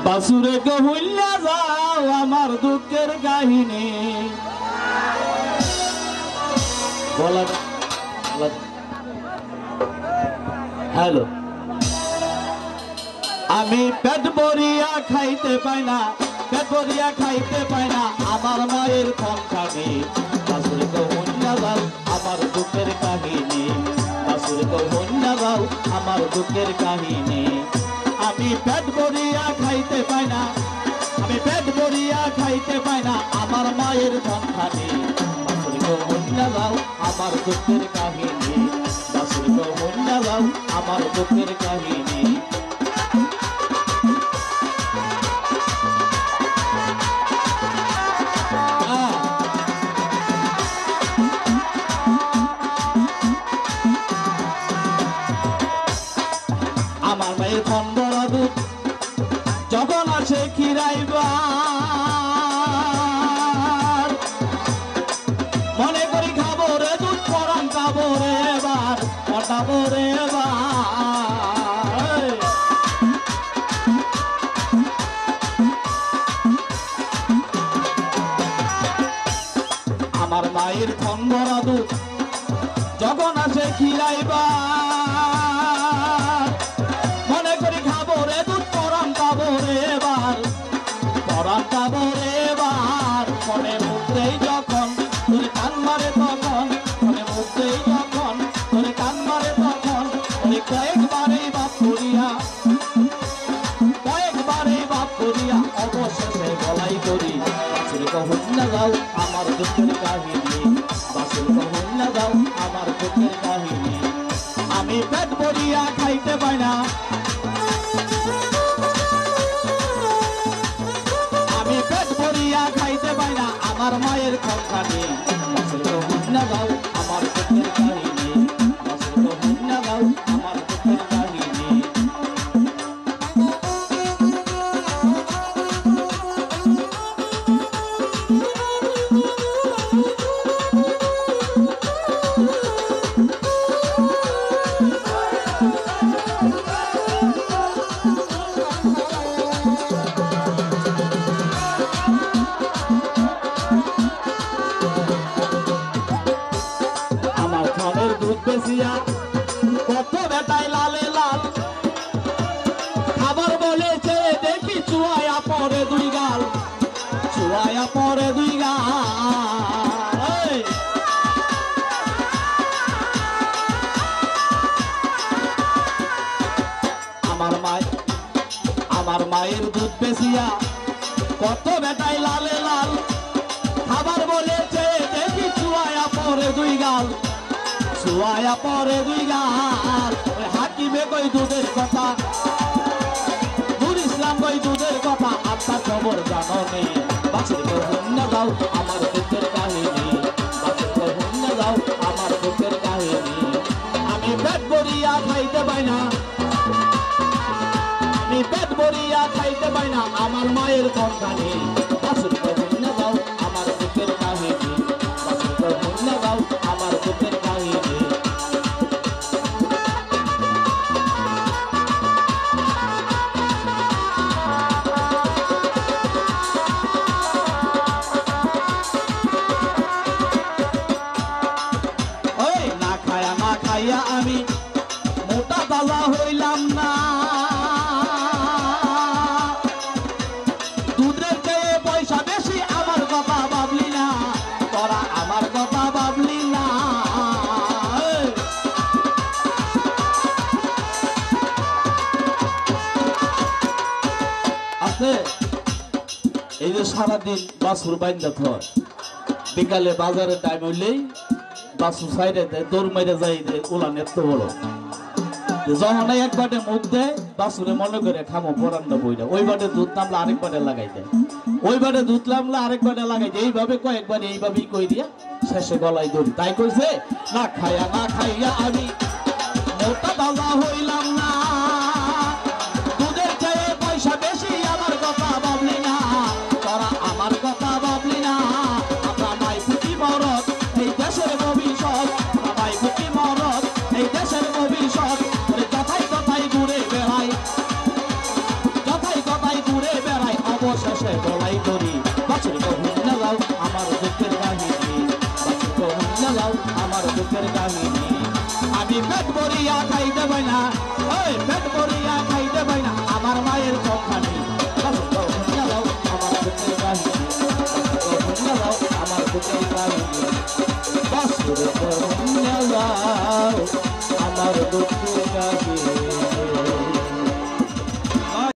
বাসুরে কে ভুইলা যাও আমার দুঃখের কাহিনী বলা। হ্যালো, আমি পেট ভরিয়া খাইতে পাই না, পেট ভরিয়া খাইতে পাই না আমার মায়ের সংসারে। বাসুরে কে ভুইলা যাও আমার দুঃখের কাহিনী, বাসুরে কে ভুইলা যাও আমার দুঃখের কাহিনী। আমি পেট ভরিয়া খাইতে পাই না, আমি পেট ভরিয়া খাইতে পাই না আমার মায়ের সংসারে। বাসুরে কে ভুইলা যাও আমার দুঃখের কাহিনী, বাসুরে কে ভুইলা যাও আমার দুঃখের কাহিনী। আমার মায়ের খন্দর দুধ যখন আসে খিরাইবার, মনে করি খাবো রে দুধ পরান খাবো রে এবার, পটাবো রে এবার। আমার মায়ের খন্দর দুধ যখন আসে খিরাইবার, মনে করি খাবো রে দুধ পরান খাবো রে এবার, পরান খাবো রে এবার। মনে মুখেই যখন তোর কান মারে তখন, মনে মুখেই যখন তোর কান মারে তখন, ওই কয়েকবারেই বাপ করিয়া, কয়েকবারেই বাপ করিয়া অবশেষে গলাই করি। বাসুরে কখন না যাও আমার দুঃখের কাহিনী, বাসুরে কখন না যাও আমার দুঃখের কাহিনী। আমি পেট ভরিয়া খাইতে পাই না, আমি পেট ভরিয়া খাইতে পাই না আমার মায়ের সংসারে। বাসুরে কখন না যাও আমার দুঃখের কাহিনী, বাসুরে কখন না যাও আমার দুঃখের কাহিনী। কত বেটাই লালে লাল খাবার বলেছে দেখি চুয়ায়া পরে দুই গাল, চুয়ায়া পরে দুই গাল। আমার মায়ের দুধ বেশিয়া কত বেটাই লালে লাল খাবার বলেছে দেখি চুয়ায়া পরে দুই গাল, চুয়ায়া পরে দুই গাল। ওই হাকিমে কই দুধের কথা, নুর ইসলাম কই দুধের কথা, আপনার খবর জানো নেই। বাসুরে কখন না যাও আমার দুঃখের কাহিনী, বাসুরে কখন না যাও আমার দুঃখের কাহিনী। আমি পেট ভরিয়া খাইতে পাই না, আমি পেট ভরিয়া খাইতে পাই না আমার মায়ের সন্তানে। বাসুরে কখন না যাও আমার দুঃখের কাহিনী, বাসুরে কখন না যাও আমার দুঃখের কাহিনী। আমি মোটা তাজা হইলাম না, দুধের চেয়ে পয়সা বেশি আমার কথা ভাবলি না, তোরা আমার কথা ভাবলি না। আছে এই যে সারাদিন বাছুর বাইন্দা থর, বিকালে বাজারে টাইম হইলেই বাসু সাইডে দেয়, দৌড় মেরে যাই উলান এত বড়, যখন এক বাটে মুখ দেয় বাসুরে মনে করে খামো পরান্না বইটা, ওই বাটে দুধ নামলে আরেক বাটে লাগাই দেয়, ওই বাটে দুধ নামলে আরেক বাটে লাগাই দেয়। এইভাবে কয়েকবার এইভাবেই কই দিয়া শেষে গলায় দড়ি। তাই কইছে না খাইয়া আমি মোটা তাজা হইলাম না, দুধের চেয়ে পয়সা বেশি আমার কথা ভাবলি না, তোরা আমার কথা ভাবলি না। আমরা নাই ফুটি মরদ এই দেশের ভবিষ্যৎ, সবাই ফুটি মরদ এই দেশের ভবিষ্যৎ। যথাই কথাই ঘুরে বেড়াই, যথাই কথাই ঘুরে শেষে বলাই করি বাছুর কহুন না যাও আমার দুঃখের কাহিনী বাছুর কহুন না যাও আমার দুঃখের কাহিনী আমি পেট ভরিয়া খাইতে পাই না ওই পেট ভরিয়া খাইতে পাই না আমার মায়ের কখানি বাছুর কহুন না যাও আমার দুঃখের কাহিনী বাছুর কহুন না যাও আমার দুঃখের কাহিনী বাছুর